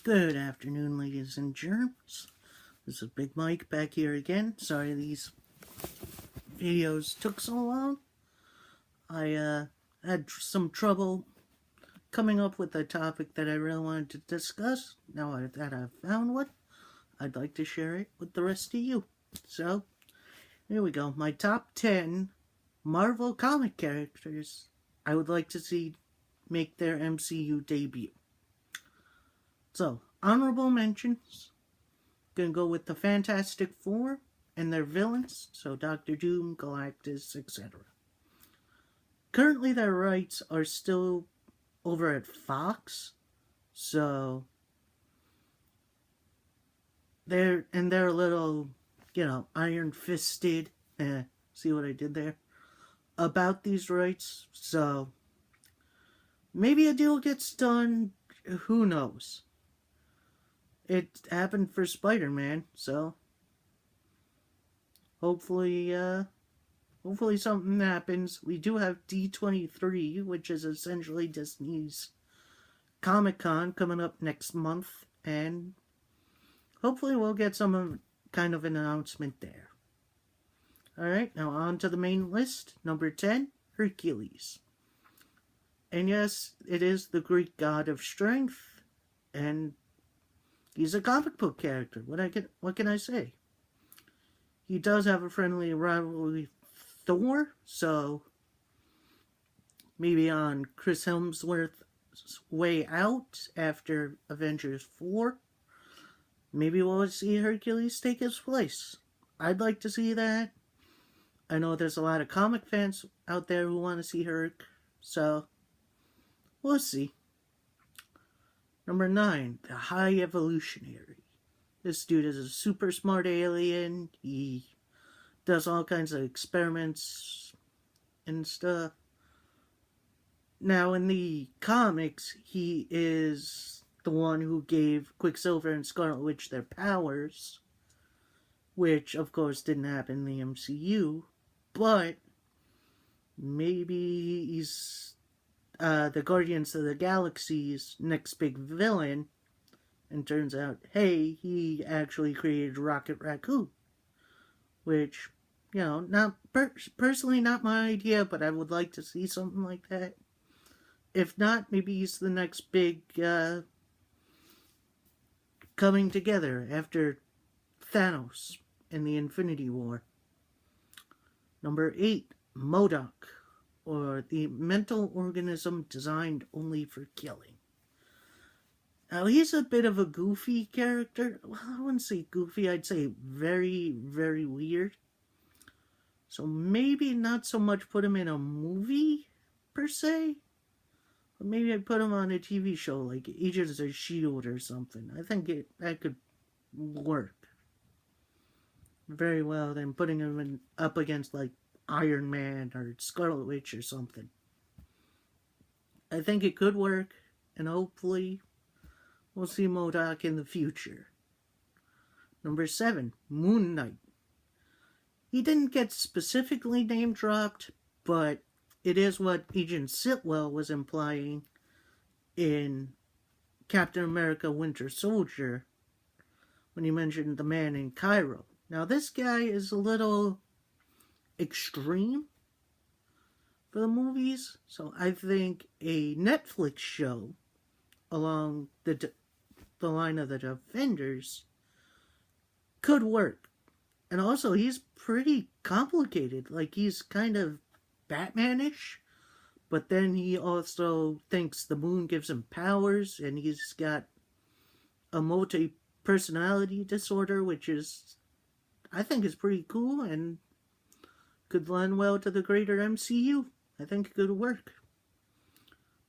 Good afternoon, ladies and germs. This is Big Mike back here again. Sorry these videos took so long. I had some trouble coming up with a topic that I really wanted to discuss. Now that I've found one, I'd like to share it with the rest of you. So, here we go. My top 10 Marvel comic characters I would like to see make their MCU debut. So, honorable mentions. Gonna go with the Fantastic Four and their villains, so Doctor Doom, Galactus, etc. Currently, their rights are still over at Fox, so they're a little, iron-fisted. See what I did there? About these rights, so maybe a deal gets done. Who knows? It happened for Spider-Man, so hopefully something happens. We do have D23, which is essentially Disney's Comic-Con coming up next month, and hopefully we'll get some kind of an announcement there. Alright, now on to the main list. Number 10, Hercules. And yes, it is the Greek god of strength, and he's a comic book character. What can I say? He does have a friendly rivalry with Thor, so maybe on Chris Hemsworth's way out after Avengers 4, maybe we'll see Hercules take his place. I'd like to see that. I know there's a lot of comic fans out there who want to see Herc, so we'll see. Number 9, the High Evolutionary. This dude is a super smart alien. He does all kinds of experiments and stuff. Now, in the comics, he is the one who gave Quicksilver and Scarlet Witch their powers, which, of course, didn't happen in the MCU, but maybe he's the Guardians of the Galaxy's next big villain, and turns out, hey, he actually created Rocket Raccoon, which, personally not my idea, but I would like to see something like that. If not, maybe he's the next big coming together after Thanos in the Infinity War. Number 8, MODOK, or the mental organism designed only for killing. Now, he's a bit of a goofy character. Well, I wouldn't say goofy, I'd say very, very weird. So maybe not so much put him in a movie, per se. But maybe I'd put him on a TV show like Agents of S.H.I.E.L.D. or something. I think that could work very well than putting him up against like Iron Man or Scarlet Witch or something. I think it could work, and hopefully we'll see MODOK in the future. Number 7, Moon Knight. He didn't get specifically name dropped, but it is what Agent Sitwell was implying in Captain America Winter Soldier when he mentioned the man in Cairo. Now, this guy is a little extreme for the movies, so I think a Netflix show along the line of the Defenders could work. And also, he's pretty complicated. Like, he's kind of Batman-ish, but then he also thinks the moon gives him powers, and he's got a multi-personality disorder, which I think is pretty cool, and could lend well to the greater MCU. I think it could work.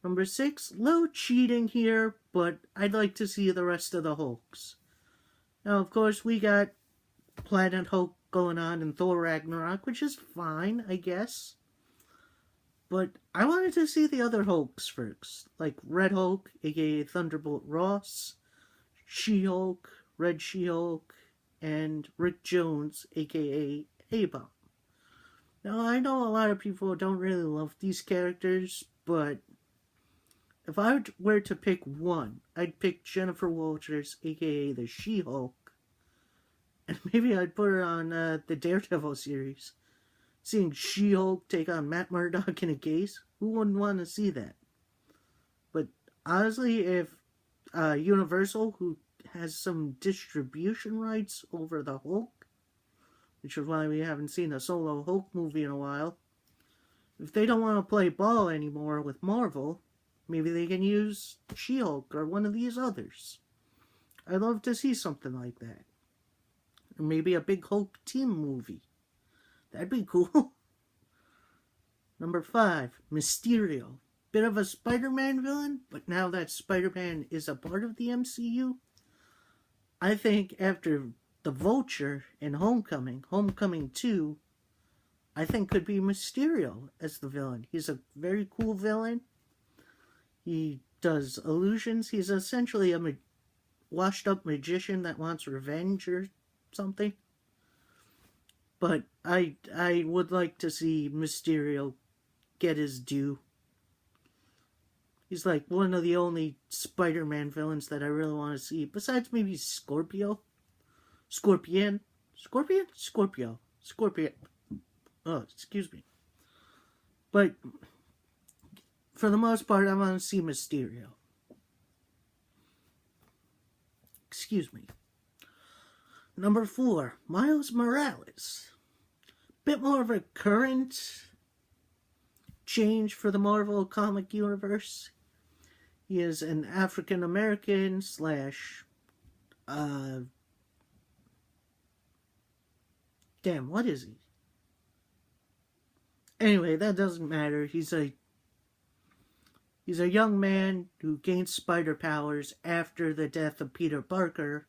Number 6, low cheating here, but I'd like to see the rest of the Hulks. Now, of course, we got Planet Hulk going on in Thor Ragnarok, which is fine, I guess. But I wanted to see the other Hulks first, like Red Hulk, aka Thunderbolt Ross, She-Hulk, Red She-Hulk, and Rick Jones, aka A-Bomb. Now, I know a lot of people don't really love these characters, but if I were to pick one, I'd pick Jennifer Walters, aka the She-Hulk, and maybe I'd put her on the Daredevil series. Seeing She-Hulk take on Matt Murdock in a case, who wouldn't want to see that? But honestly, if Universal, who has some distribution rights over the Hulk, which is why we haven't seen a solo Hulk movie in a while, if they don't want to play ball anymore with Marvel, maybe they can use She-Hulk or one of these others. I'd love to see something like that. Or maybe a big Hulk team movie. That'd be cool. Number 5, Mysterio. Bit of a Spider-Man villain, but now that Spider-Man is a part of the MCU, I think after The Vulture and Homecoming 2, I think could be Mysterio as the villain. He's a very cool villain. He does illusions. He's essentially a washed-up magician that wants revenge or something. But I would like to see Mysterio get his due. He's like one of the only Spider-Man villains that I really want to see. Besides maybe Scorpion. Oh, excuse me. But for the most part, I want to see Mysterio. Excuse me. Number 4, Miles Morales. Bit more of a current change for the Marvel comic universe. He is an African American slash damn, what is he? Anyway, that doesn't matter. He's a young man who gains spider powers after the death of Peter Parker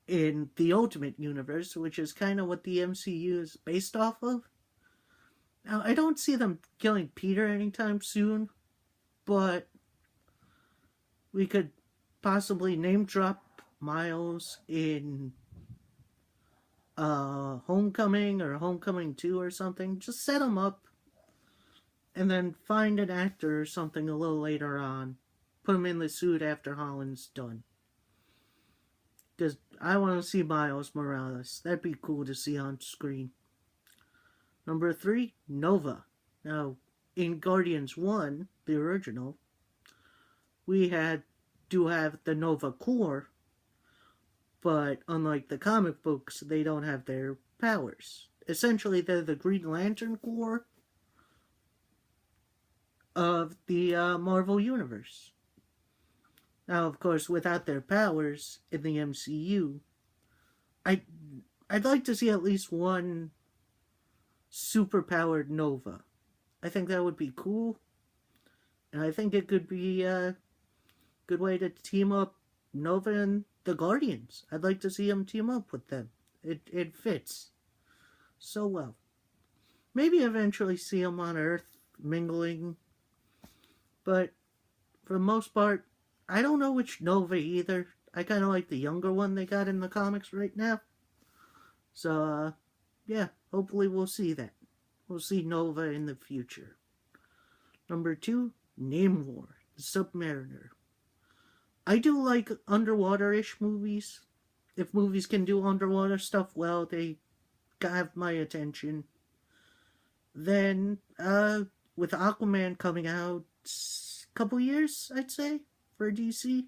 in the Ultimate Universe, which is kind of what the MCU is based off of. Now, I don't see them killing Peter anytime soon, but we could possibly name drop Miles in Homecoming or Homecoming 2 or something. Just set him up and then find an actor or something a little later on. Put him in the suit after Holland's done. Because I want to see Miles Morales. That'd be cool to see on screen. Number 3, Nova. Now, in Guardians 1, the original, we do have the Nova Corps, but unlike the comic books, they don't have their powers. Essentially, they're the Green Lantern Corps of the Marvel Universe. Now, of course, without their powers in the MCU, I'd like to see at least one superpowered Nova. I think that would be cool. And I think it could be a good way to team up Nova and the Guardians. I'd like to see them team up with them. It fits so well. Maybe eventually see them on Earth mingling. But for the most part, I don't know which Nova either. I kind of like the younger one they got in the comics right now. So, yeah, hopefully we'll see that. We'll see Nova in the future. Number 2, Namor, the Submariner. I do like underwater-ish movies. If movies can do underwater stuff well, they have my attention. Then, with Aquaman coming out a couple years, I'd say, for DC,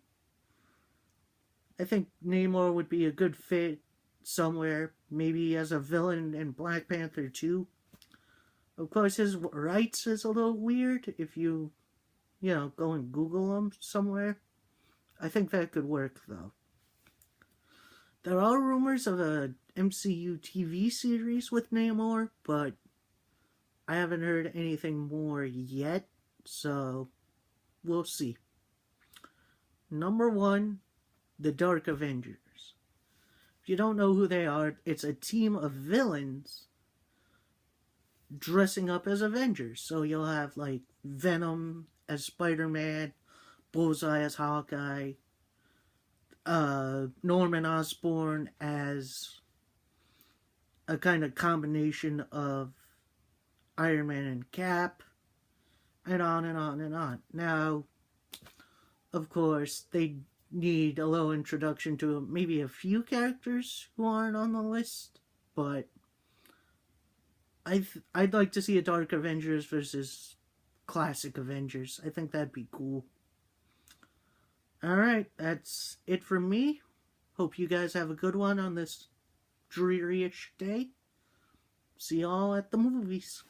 I think Namor would be a good fit somewhere, maybe as a villain in Black Panther 2. Of course, his rights is a little weird if you go and Google them somewhere. I think that could work, though. There are rumors of a MCU TV series with Namor, but I haven't heard anything more yet, so we'll see. Number 1, the Dark Avengers. If you don't know who they are, it's a team of villains dressing up as Avengers. So you'll have, like, Venom as Spider-Man, Bullseye as Hawkeye, Norman Osborn as a kind of combination of Iron Man and Cap, and on and on and on. Now, of course, they need a little introduction to maybe a few characters who aren't on the list, but I'd like to see a Dark Avengers versus Classic Avengers. I think that'd be cool. Alright, that's it from me. Hope you guys have a good one on this dreary-ish day. See y'all at the movies.